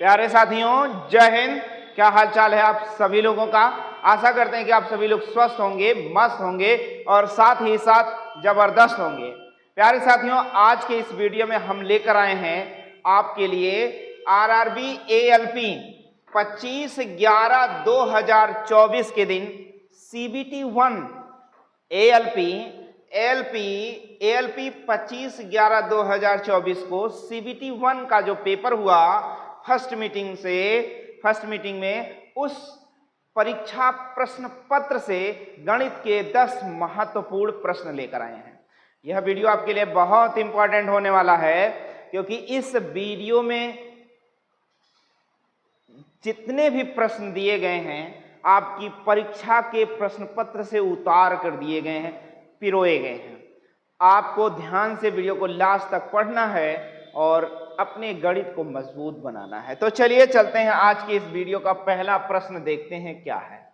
प्यारे साथियों, जय हिंद। क्या हालचाल है आप सभी लोगों का। आशा करते हैं कि आप सभी लोग स्वस्थ होंगे, मस्त होंगे और साथ ही साथ जबरदस्त होंगे। प्यारे साथियों, आज के इस वीडियो में हम लेकर आए हैं आपके लिए आरआरबी एएलपी 25/11/2024 के दिन सीबीटी 1 एएलपी 25/11/2024 को सीबीटी 1 का जो पेपर हुआ फर्स्ट मीटिंग में उस परीक्षा प्रश्न पत्र से गणित के 10 महत्वपूर्ण प्रश्न लेकर आए हैं। यह वीडियो आपके लिए बहुत इंपॉर्टेंट होने वाला है, क्योंकि इस वीडियो में जितने भी प्रश्न दिए गए हैं आपकी परीक्षा के प्रश्न पत्र से उतार कर दिए गए हैं, पिरोए गए हैं। आपको ध्यान से वीडियो को लास्ट तक पढ़ना है और अपने गणित को मजबूत बनाना है। तो चलिए चलते हैं, आज के इस वीडियो का पहला प्रश्न देखते हैं क्या है।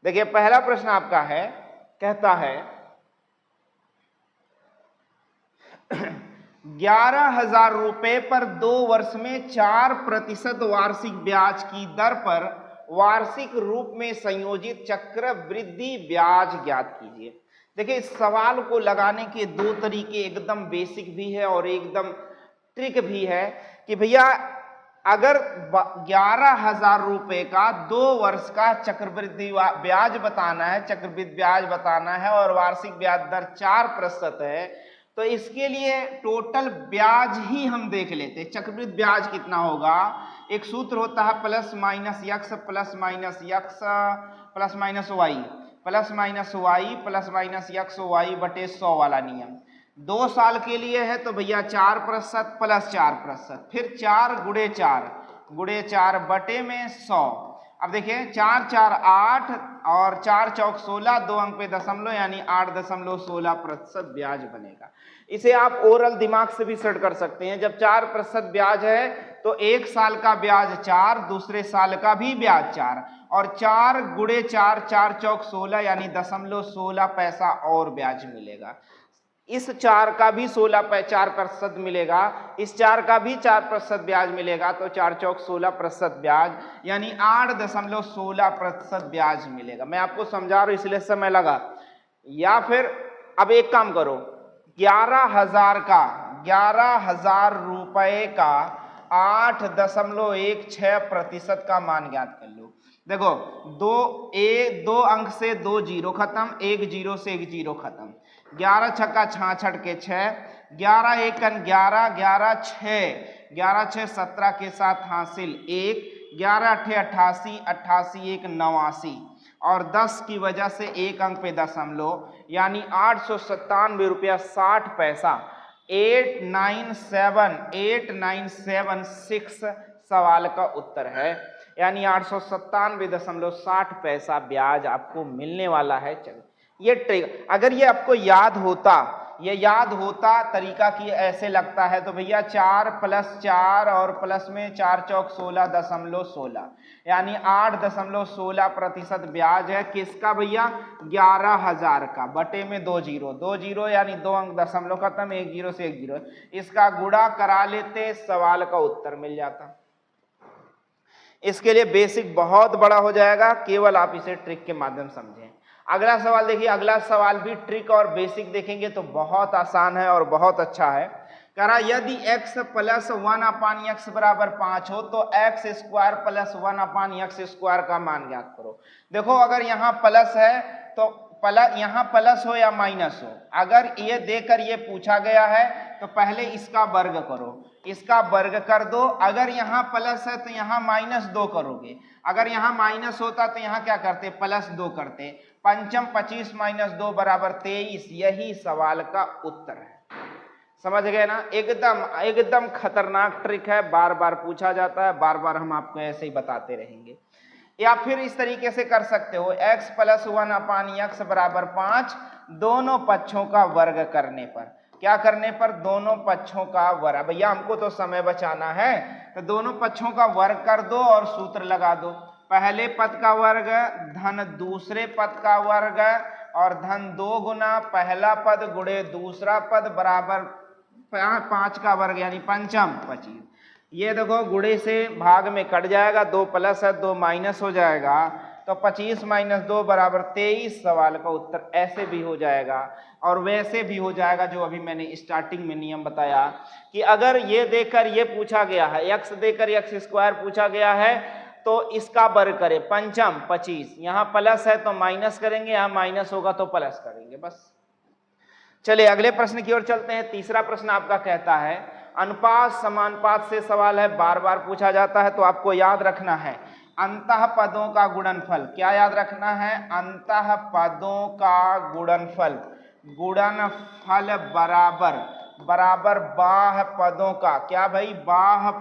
देखिए, पहला प्रश्न आपका है, कहता है 11,000 रुपए पर 2 वर्ष में 4% वार्षिक ब्याज की दर पर वार्षिक रूप में संयोजित चक्रवृद्धि ब्याज ज्ञात कीजिए। देखिए, इस सवाल को लगाने के दो तरीके एकदम बेसिक भी है और एकदम ट्रिक भी है कि भैया अगर 11,000 रुपए का 2 वर्ष का चक्रवृद्धि ब्याज बताना है, चक्रवृद्धि ब्याज बताना है और वार्षिक ब्याज दर 4% है, तो इसके लिए टोटल ब्याज ही हम देख लेते हैं। चक्रवृद्धि ब्याज कितना होगा, एक सूत्र होता है plus minus x plus minus x plus minus y plus minus y plus minus x y बटे 100 वाला नियम। 2 साल के लिए है तो भैया 4% प्लस 4%, फिर 4 गुड़े 4 बटे में 100। अब देखिए 4 4 8 और 4 चौक 16, 2 अंक पे दशमलव यानी 8.16% ब्याज बनेगा। इसे आप ओरल दिमाग से भी सेट कर सकते हैं। जब 4% ब्याज है तो 1 साल का ब्याज 4, दूसरे साल का भी ब्याज 4 और 4 गुड़े 4, 4 चौक 16 यानी 0.16 पैसा और ब्याज मिलेगा। इस 4 का भी 4% मिलेगा, इस 4 का भी 4% ब्याज मिलेगा, तो 4 चौक 16% ब्याज यानी 8.16% ब्याज मिलेगा। मैं आपको समझा रहा हूं इसलिए समय लगा। या फिर अब एक काम करो, 11,000 रुपए का 8.16% का मान ज्ञात कर लो। देखो, 2 अंक से 2 जीरो खत्म, 1 जीरो से 1 जीरो खत्म, 11 छक्का 66 के 6, 11 एकन 11, 11 6, 11 6 17 के साथ हासिल 1, 11 8 88, 88 1 89 और 10 की वजह से 1 अंक पे दशमलव यानी 897 रुपया 60 पैसा 8976 सवाल का उत्तर है। यानी 897.60 पैसा ब्याज आपको मिलने वाला है। चलो, ये ट्रिक अगर ये आपको याद होता तरीका कि ऐसे लगता है तो भैया 4 + 4 और प्लस में 4 चौक 16.16 यानी 8.16% ब्याज है। किसका भैया, 11,000 का, बटे में 2 जीरो यानी 2 अंक दशमलव खत्म, 1 जीरो से 1 जीरो, इसका गुणा करा लेते सवाल का उत्तर मिल जाता। इसके लिए बेसिक बहुत बड़ा हो जाएगा, केवल आप इसे ट्रिक के माध्यम समझें। अगला सवाल देखिए, अगला सवाल भी ट्रिक और बेसिक देखेंगे तो बहुत आसान है और बहुत अच्छा है। कह रहा यदि x + 1/x बराबर 5 हो तो x² + 1/x² का मान ज्ञात करो। देखो, अगर यहाँ प्लस है तो यहाँ प्लस हो या माइनस हो, अगर ये देकर ये पूछा गया है तो पहले इसका वर्ग करो, इसका वर्ग कर दो। अगर यहाँ प्लस है तो यहाँ -2 करोगे, अगर यहाँ माइनस होता तो यहाँ क्या करते, +2 करते। पंचम 25 - 2 = 23, यही सवाल का उत्तर है। समझ गए ना। एकदम खतरनाक ट्रिक है, बार बार पूछा जाता है, बार बार हम आपको ऐसे ही बताते रहेंगे। या फिर इस तरीके से कर सकते हो, x + 1/x = 5, दोनों पक्षों का वर्ग करने पर, क्या करने पर, दोनों पक्षों का वर्ग। भैया हमको तो समय बचाना है तो दोनों पक्षों का वर्ग कर दो और सूत्र लगा दो। पहले पद का वर्ग धन दूसरे पद का वर्ग और धन 2 गुना पहला पद गुणे दूसरा पद बराबर 5 का वर्ग यानी पंचम 25। ये देखो गुणे से भाग में कट जाएगा, 2 प्लस है 2 माइनस हो जाएगा, तो 25 माइनस 2 बराबर 23 सवाल का उत्तर ऐसे भी हो जाएगा। और वैसे भी हो जाएगा जो अभी मैंने स्टार्टिंग में नियम बताया कि अगर ये देकर ये पूछा गया है, x देकर x स्क्वायर पूछा गया है तो इसका वर्ग करें, पंचम 25, यहाँ प्लस है तो माइनस करेंगे, यहाँ माइनस होगा तो प्लस करेंगे, बस। चलिए अगले प्रश्न की ओर चलते हैं। तीसरा प्रश्न आपका कहता है अनुपात समानुपात से सवाल है, बार बार पूछा जाता है तो आपको याद रखना है अंतः पदों का गुणनफल। क्या याद रखना है? अंतः पदों का गुणनफल। गुणनफल बराबर बाह्य पदों का, क्या भाई? बाह्य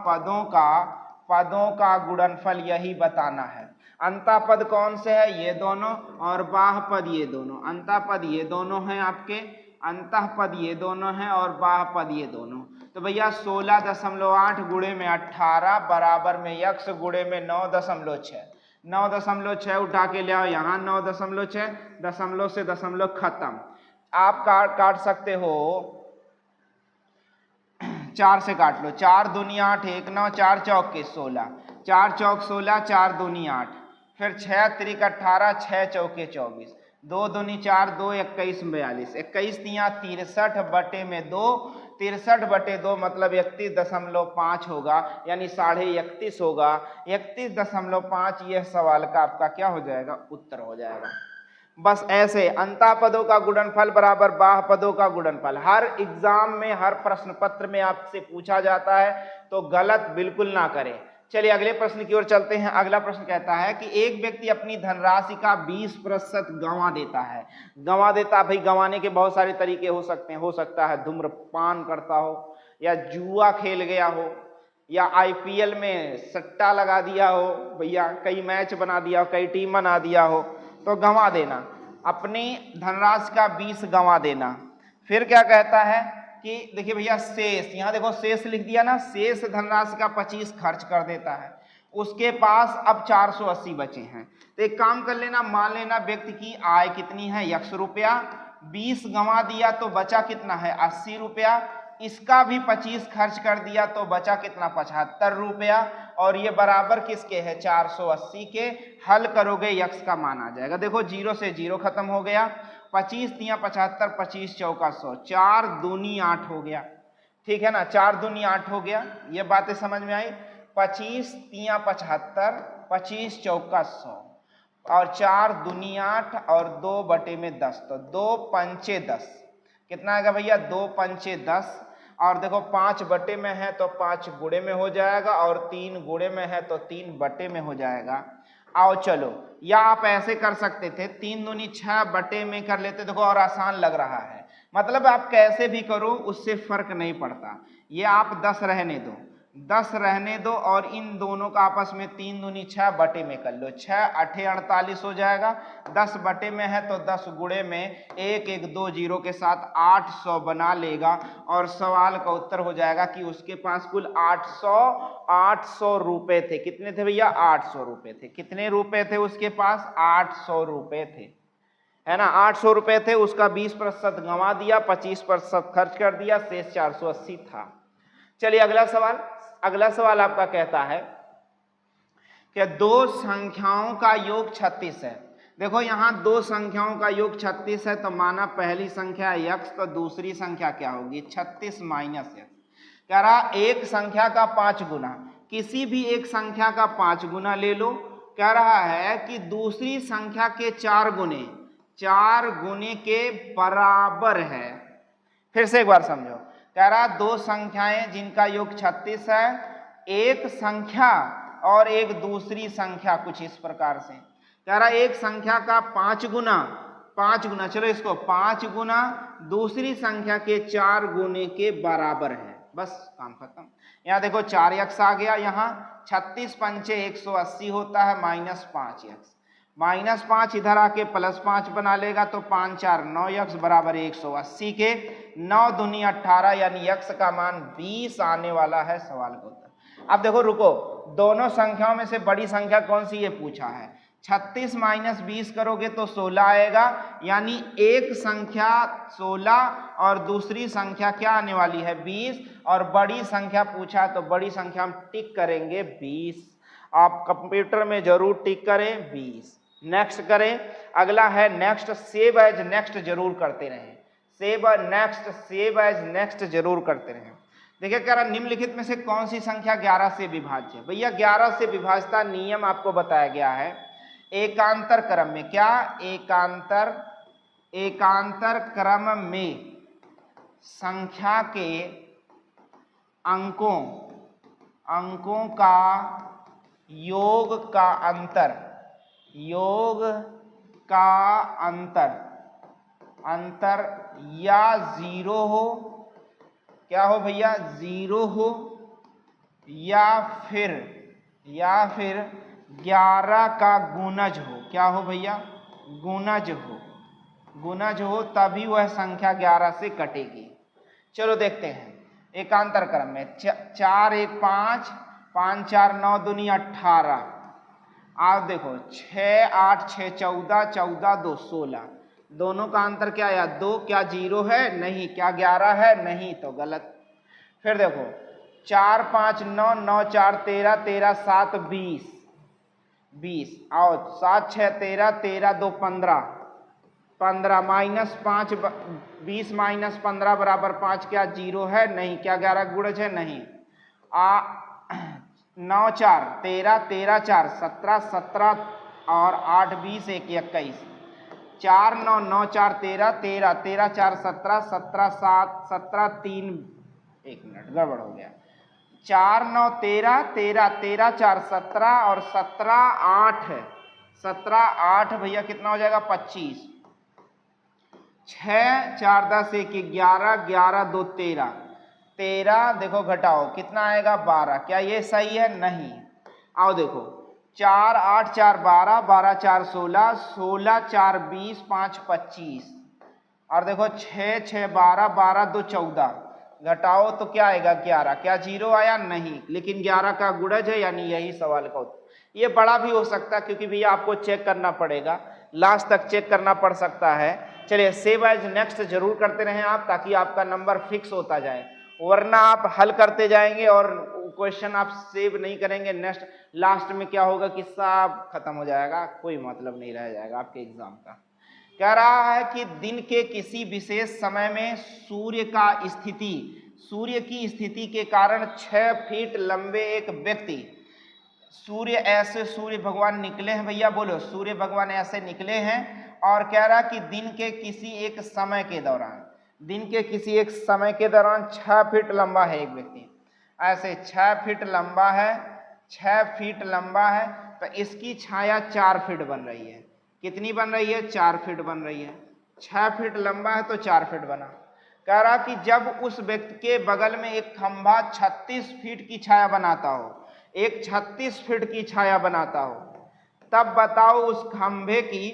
पदों का गुणनफल, यही बताना है। अंतः पद कौन से है? ये दोनों, और बाह्य पद ये दोनों। अंतः पद ये दोनों हैं आपके, अंतः पद ये दोनों हैं और बाह्य पद ये दोनों। तो भैया 16.8 गुणे में 18 बराबर में x गुणे में 9.6। 9.6 उठा के ले आओ यहाँ, 9.6, दशमलव से दशमलव खत्म। आप काट सकते हो 4 से काट लो, 4 दूनी 8, 1 9, 4 चौक 16, 4 चौक 16, 4 दूनी 8, फिर 6 त्रिक 18, 6 चौके 24, 2 दूनी 4, 2 21 42, 21 तिया 63 बटे में 2, 63 बटे 2 मतलब 31.5 होगा, यानी 31.5 होगा। 31.5 यह सवाल का आपका क्या हो जाएगा? उत्तर हो जाएगा। बस ऐसे अंतः पदों का गुणनफल बराबर बाह्य पदों का गुणनफल हर एग्जाम में, हर प्रश्न पत्र में आपसे पूछा जाता है, तो गलत बिल्कुल ना करें। चलिए अगले प्रश्न की ओर चलते हैं। अगला प्रश्न कहता है कि एक व्यक्ति अपनी धनराशि का 20% गंवा देता है। गंवा देता, भाई गंवाने के बहुत सारे तरीके हो सकते हैं। हो सकता है धूम्रपान करता हो, या जुआ खेल गया हो, या IPL में सट्टा लगा दिया हो, भैया कई मैच बना दिया हो, कई टीम बना दिया हो, तो गंवा देना। अपनी धनराशि का 20 गंवा देना। फिर क्या कहता है कि देखिए भैया शेष, यहाँ देखो शेष लिख दिया ना, शेष धनराशि का 25 खर्च कर देता है। उसके पास अब 480 बचे हैं। तो एक काम कर लेना, मान लेना व्यक्ति की आय कितनी है? 100 रुपया, 20 गंवा दिया तो बचा कितना है? 80 रुपया। इसका भी 25 खर्च कर दिया तो बचा कितना? 75 रुपया। और ये बराबर किसके है? 480 के। हल करोगे x का मान आ जाएगा। देखो 0 से 0 खत्म हो गया, 25 तिया 75, 25 चौका 100, 4 दूनी 8 हो गया, ठीक है ना? 4 दूनी 8 हो गया। ये बातें समझ में आई? 25 तिया 75, 25 चौका 100, और 4 दूनी 8 और 2 बटे में 10, तो 2 पंचे 10 कितना आएगा भैया? 2 पंचे 10। और देखो 5 बटे में है तो 5 गुणे में हो जाएगा, और 3 गुणे में है तो 3 बटे में हो जाएगा। आओ चलो, या आप ऐसे कर सकते थे, 3 दूनी 6 बटे में कर लेते, देखो और आसान लग रहा है। मतलब आप कैसे भी करो उससे फर्क नहीं पड़ता। ये आप 10 रहने दो, 10 रहने दो, और इन दोनों का आपस में 3 दूनी 6 बटे में कर लो, 6 8 48 हो जाएगा। 10 बटे में है तो 10 गुणे में 1 1 2 0 के साथ 800 बना लेगा, और सवाल का उत्तर हो जाएगा कि उसके पास कुल 800 रुपए थे। कितने थे भैया? 800 रुपए थे। कितने रुपए थे उसके पास? 800 रुपए थे, है ना? 800 रुपए थे, उसका 20% गंवा दिया, 25% खर्च कर दिया, शेष 480 था। चलिए अगला सवाल। अगला सवाल आपका कहता है कि दो संख्याओं का योग 36 है। देखो यहाँ दो संख्याओं का योग 36 है, तो माना पहली संख्या x, तो दूसरी संख्या क्या होगी? 36 माइनस x। कह रहा एक संख्या का 5 गुना, किसी भी एक संख्या का 5 गुना ले लो। कह रहा है कि दूसरी संख्या के 4 गुने के बराबर है। फिर से एक बार समझो, कह रहा दो संख्याएं जिनका योग 36 है, एक संख्या और एक दूसरी संख्या कुछ इस प्रकार से। कह रहा एक संख्या का 5 गुना, चलो इसको 5 गुना दूसरी संख्या के 4 गुने के बराबर है। बस काम खत्म। यहाँ देखो 4x आ गया, यहाँ 36 पंचे 180 होता है, माइनस 5x, माइनस 5 इधर आके प्लस 5 बना लेगा, तो 5 4 9x बराबर 180 के। 9 दूनी 18, यानी x का मान 20 आने वाला है सवाल का उत्तर। अब देखो रुको, दोनों संख्याओं में से बड़ी संख्या कौन सी ये पूछा है। 36 माइनस 20 करोगे तो 16 आएगा, यानी एक संख्या 16 और दूसरी संख्या क्या आने वाली है 20, और बड़ी संख्या पूछा तो बड़ी संख्या हम टिक करेंगे 20। आप कंप्यूटर में जरूर टिक करें 20। नेक्स्ट करें, अगला है नेक्स्ट, सेव एज नेक्स्ट जरूर करते रहें, सेव एज नेक्स्ट जरूर करते रहें। देखिए कह रहा निम्नलिखित में से कौन सी संख्या 11 से विभाज्य है। भैया 11 से विभाज्यता नियम आपको बताया गया है एकांतर क्रम में। क्या एकांतर क्रम में संख्या के अंकों का योग का अंतर या जीरो हो, क्या हो भैया जीरो हो, या फिर 11 का गुणज हो। क्या हो भैया गुणज हो तभी वह संख्या 11 से कटेगी। चलो देखते हैं एकांतर क्रम में 4 1 5 5 4 9 दूनी 18। आप देखो 6 8 6 14 14 2 16, दोनों का अंतर क्या आया 2। क्या जीरो है? नहीं। क्या 11 है? नहीं, तो गलत। फिर देखो 4 5 9 9 4 13 13 7 20 आओ 7 6 13 13 2 15 15 माइनस 5 20 माइनस 15 बराबर 5। क्या जीरो है? नहीं। क्या 11 गुणज है? नहीं। 9 4 13 13 4 17 17 और 8 20 1 21 4 9 9 4 13 13 13 4 17 17 7 17 3 1 मिनट गड़बड़ हो गया। 4 9 13 13 13 4 17 और 17 8 है 17 8 भैया कितना हो जाएगा 25। 6 4 10 1 11 11 2 13 13 देखो घटाओ कितना आएगा 12। क्या ये सही है? नहीं। आओ देखो 4 8 4 12 12 4 16 16 4 20 5 25 और देखो 6 6 12 12 2 14 घटाओ तो क्या आएगा 11। क्या जीरो आया? नहीं। लेकिन 11 का गुणज है, यानी यही सवाल का उत्तर। ये बड़ा भी हो सकता है क्योंकि भैया आपको चेक करना पड़ेगा, लास्ट तक चेक करना पड़ सकता है। चलिए सेव एज नेक्स्ट जरूर करते रहें आप, ताकि आपका नंबर फिक्स होता जाए, वरना आप हल करते जाएंगे और क्वेश्चन आप सेव नहीं करेंगे, नेक्स्ट लास्ट में क्या होगा कि सब खत्म हो जाएगा, कोई मतलब नहीं रह जाएगा आपके एग्जाम का। कह रहा है कि दिन के किसी विशेष समय में सूर्य की स्थिति के कारण 6 फीट लंबे एक व्यक्ति सूर्य भगवान निकले हैं। भैया बोलो, सूर्य भगवान ऐसे निकले हैं और कह रहा कि दिन के किसी एक समय के दौरान 6 फीट लंबा है एक व्यक्ति, ऐसे 6 फीट लंबा है तो इसकी छाया 4 फीट बन रही है। कितनी बन रही है? 4 फीट बन रही है। 6 फीट लंबा है तो 4 फीट बना। कह रहा कि जब उस व्यक्ति के बगल में एक खंभा 36 फीट की छाया बनाता हो, तब बताओ उस खंभे की,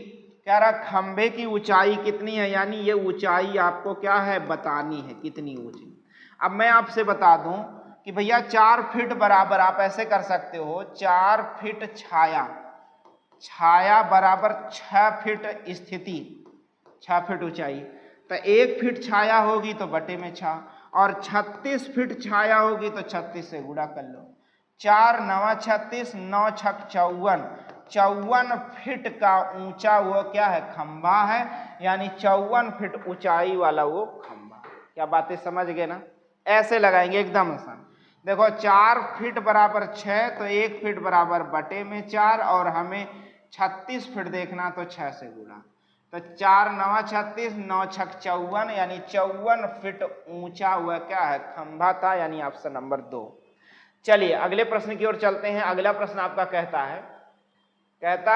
कह रहा खंभे की ऊंचाई कितनी है, यानी ये ऊंचाई आपको क्या है बतानी है, कितनी ऊंची। अब मैं आपसे बता दूं कि भैया 4 फीट बराबर, आप ऐसे कर सकते हो 4 फीट छाया बराबर 6 फीट स्थिति, 6 फीट ऊंचाई, तो 1 फीट छाया होगी तो बटे में 6, और 36 फीट छाया होगी तो 36 से गुणा कर लो। 4 9 36 9 6 54, 54 फीट का ऊंचा वो क्या है? खंभा है, यानी 54 फीट ऊंचाई वाला वो खंभा। क्या बातें समझ गए ना? ऐसे लगाएंगे एकदम आसान। देखो 4 फीट बराबर 6 तो 1 फीट बराबर बटे में 4, और हमें 36 फीट देखना तो 6 से गुणा, तो 4 9 36 9 6 54, यानी 54 फीट ऊंचा हुआ क्या है? खंभा था, यानी ऑप्शन नंबर 2। चलिए अगले प्रश्न की ओर चलते हैं। अगला प्रश्न आपका कहता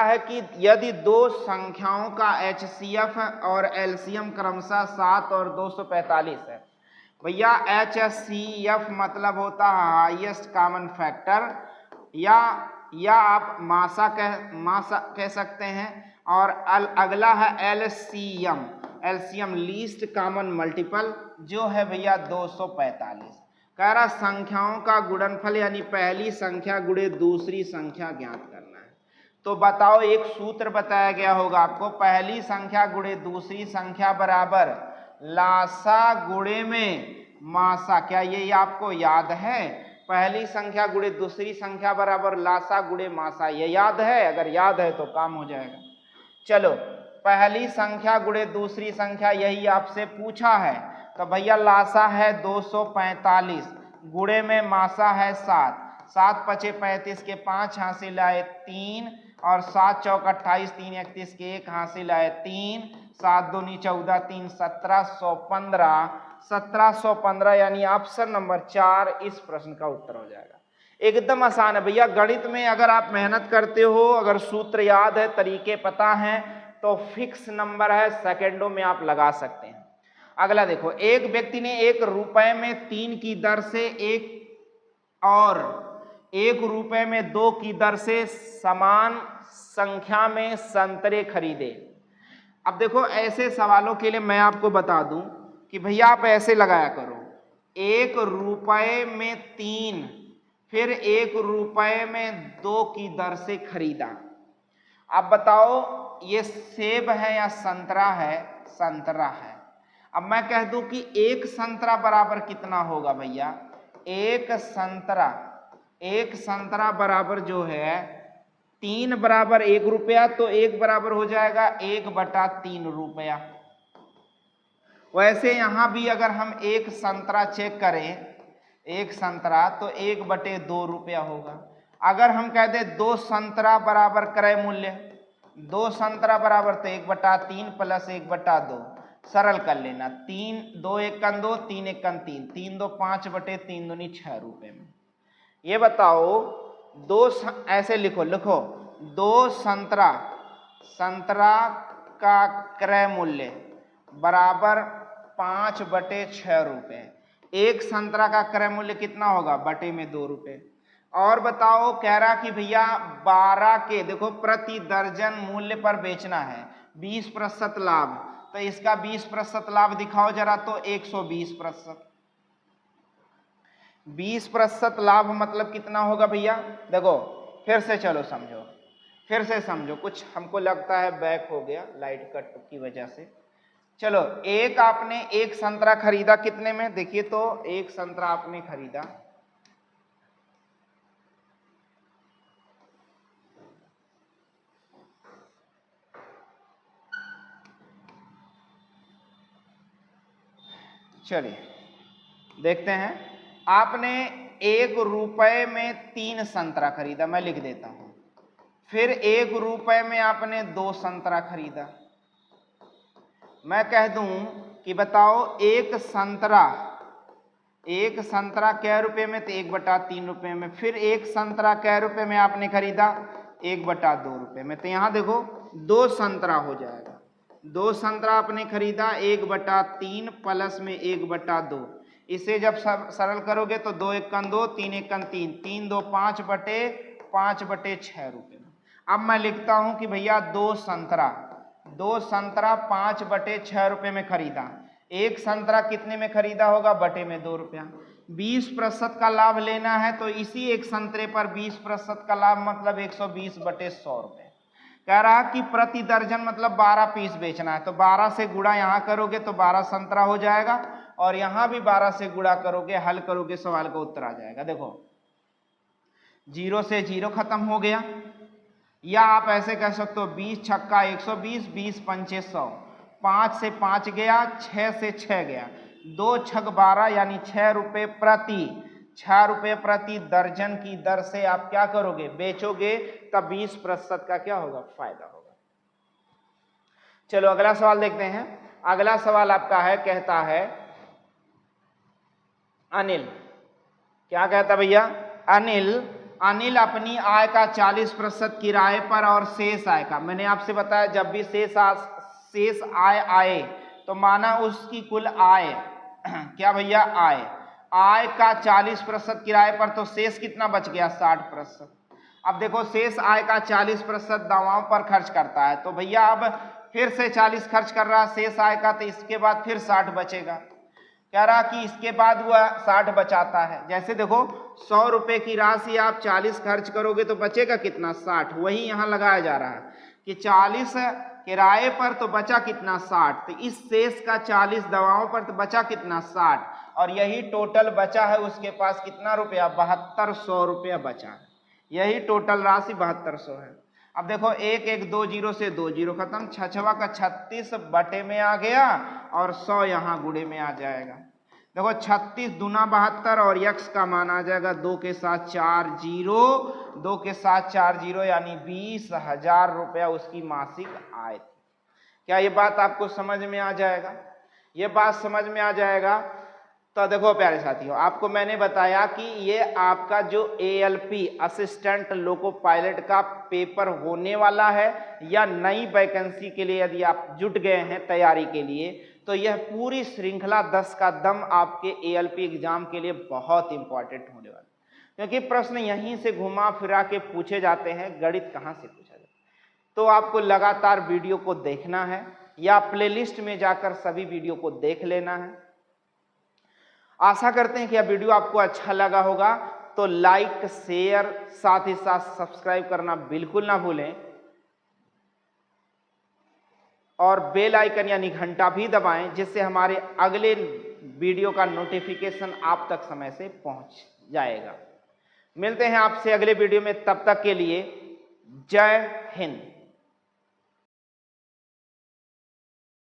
है कि यदि दो संख्याओं का HCF और LCM क्रमशः 7 और 245 है। भैया HCF मतलब होता है हाईएस्ट कॉमन फैक्टर, या आप मासा कह सकते हैं, और अगला है LCM लीस्ट कॉमन मल्टीपल, जो है भैया 245। कह रहा संख्याओं का गुणनफल, यानी पहली संख्या गुणे दूसरी संख्या ज्ञात करना है। तो बताओ, एक सूत्र बताया गया होगा आपको, पहली संख्या गुणे दूसरी संख्या बराबर लासा गुणे में मासा। क्या ये आपको याद है? पहली संख्या गुणे दूसरी संख्या बराबर लासा गुणे मासा, ये याद है? अगर याद है तो काम हो जाएगा। चलो, पहली संख्या गुणे दूसरी संख्या यही आपसे पूछा है, तो भैया लासा है 245, गुणे में मासा है 7, 7 पचे 35 के 5 हासिल आए 3, और 7 चौक 28, 3 31 के 1 हासिल आए 3, 7 दूनी 14, 3 1715, 1715 यानी ऑप्शन नंबर 4 इस प्रश्न का उत्तर हो जाएगा। एकदम आसान है भैया, गणित में अगर आप मेहनत करते हो, अगर सूत्र याद है, तरीके पता हैं, तो फिक्स नंबर है, सेकंडों में आप लगा सकते हैं। अगला देखो, एक व्यक्ति ने 1 रुपए में 3 की दर से 1 और 1 रुपए में 2 की दर से समान संख्या में संतरे खरीदे। अब देखो, ऐसे सवालों के लिए मैं आपको बता दूं कि भैया आप ऐसे लगाया करो, 1 रुपए में 3, फिर 1 रुपए में 2 की दर से खरीदा। अब बताओ, ये सेब है या संतरा है? संतरा है। अब मैं कह दूं कि 1 संतरा बराबर कितना होगा भैया? 1 संतरा बराबर जो है 3 बराबर 1 रुपया, तो 1 बराबर हो जाएगा 1/3 रुपया। वैसे यहां भी अगर हम 1 संतरा चेक करें, 1 संतरा, तो 1/2 रुपया होगा। अगर हम कह दें 2 संतरा बराबर क्रय मूल्य, 2 संतरा बराबर तो 1/3 प्लस 1/2, सरल कर लेना, 3 2 1 2, 3 1 3, 3 2 5/3 दूनी 6 रुपए में। ये बताओ, ऐसे लिखो 2 संतरा का क्रय मूल्य बराबर 5/6 रुपए। 1 संतरा का क्रय मूल्य कितना होगा? बटे में 2 रुपए। और बताओ, कह रहा कि भैया 12 के, देखो, प्रति दर्जन मूल्य पर बेचना है, 20% लाभ, तो इसका 20% लाभ दिखाओ जरा, तो 120%। 20% लाभ मतलब कितना होगा भैया? देखो, फिर से चलो समझो, फिर से समझो, कुछ हमको लगता है बैक हो गया लाइट कट की वजह से। चलो, आपने 1 संतरा खरीदा कितने में? देखिए तो, 1 संतरा आपने खरीदा, चलिए देखते हैं। आपने 1 रुपए में 3 संतरा खरीदा, मैं लिख देता हूं। फिर 1 रुपए में आपने 2 संतरा खरीदा। मैं कह दूं कि बताओ, 1 संतरा क्या रुपए में? तो 1/3 रुपए में। फिर 1 संतरा क्या रुपए में आपने खरीदा? 1/2 रुपए में। तो यहां देखो, 2 संतरा हो जाएगा, 2 संतरा आपने खरीदा 1/3 प्लस में 1/2। इसे जब सरल करोगे तो 2 1 2, 3 1 3, 3 2 5/6 रुपए में। अब मैं लिखता हूं कि भैया 2 संतरा 5/6 रुपए में खरीदा। 1 संतरा कितने में खरीदा होगा? बटे में 2 रुपया। 20% का लाभ लेना है, तो इसी 1 संतरे पर 20% का लाभ मतलब 120/100 रुपए। कह रहा कि प्रति दर्जन मतलब 12 पीस बेचना है, तो 12 से गुणा यहां करोगे तो 12 संतरा हो जाएगा, और यहां भी 12 से गुणा करोगे, हल करोगे, सवाल का उत्तर आ जाएगा। देखो, 0 से 0 खत्म हो गया, या आप ऐसे कह सकते हो 20 छक्का 120, 20 पंचे 100, 5 से 5 गया, 6 से 6 गया, 2 छक 12 यानी 6 रुपए प्रति दर्जन की दर से आप क्या करोगे? बेचोगे, तब 20% का क्या होगा? फायदा होगा। चलो अगला सवाल देखते हैं। अगला सवाल आपका है, कहता है अनिल, क्या कहता भैया? अनिल अपनी आय का 40% किराए पर और शेष आय का, मैंने आपसे बताया जब भी शेष आय आए तो माना उसकी कुल आय क्या भैया? आय का 40% किराए पर, तो शेष कितना बच गया? 60%। अब देखो, शेष आय का 40% दवाओं पर खर्च करता है, तो भैया अब फिर से 40 खर्च कर रहा है शेष आय का, तो इसके बाद फिर 60 बचेगा। कह रहा कि इसके बाद वह 60 बचाता है। जैसे देखो 100 रुपए की राशि आप 40 खर्च करोगे तो बचेगा कितना, 60। वही यहाँ लगाया जा रहा है कि 40 किराए पर तो बचा कितना, 60। तो इस शेष का 40 दवाओं पर तो बचा कितना, 60, और यही टोटल बचा है उसके पास कितना रुपया, 7200 रुपया बचा है। यही टोटल राशि 7200 है। अब देखो 1 1 2 जीरो से 2 जीरो खत्म, 6 का 36 बटे में आ गया और 100 यहाँ गुणे में आ जाएगा। देखो 36 दूना 72 और यक्स का मान आ जाएगा 2 के साथ 4 जीरो, 2 के साथ 4 जीरो यानी 20,000 रुपया उसकी मासिक आय थी। क्या ये बात आपको समझ में आ जाएगा? ये बात समझ में आ जाएगा। तो देखो प्यारे साथियों, आपको मैंने बताया कि ये आपका जो ALP असिस्टेंट लोको पायलट का पेपर होने वाला है या नई वैकेंसी के लिए यदि आप जुट गए हैं तैयारी के लिए, तो यह पूरी श्रृंखला 10 का दम आपके ALP एग्जाम के लिए बहुत इंपॉर्टेंट होने वाला है, क्योंकि प्रश्न यहीं से घुमा फिरा के पूछे जाते हैं, गणित कहाँ से पूछा जाता है। तो आपको लगातार वीडियो को देखना है या प्लेलिस्ट में जाकर सभी वीडियो को देख लेना है। आशा करते हैं कि यह वीडियो आपको अच्छा लगा होगा, तो लाइक शेयर साथ ही साथ सब्सक्राइब करना बिल्कुल ना भूलें और बेल आइकन यानी घंटा भी दबाएं, जिससे हमारे अगले वीडियो का नोटिफिकेशन आप तक समय से पहुंच जाएगा। मिलते हैं आपसे अगले वीडियो में, तब तक के लिए जय हिंद।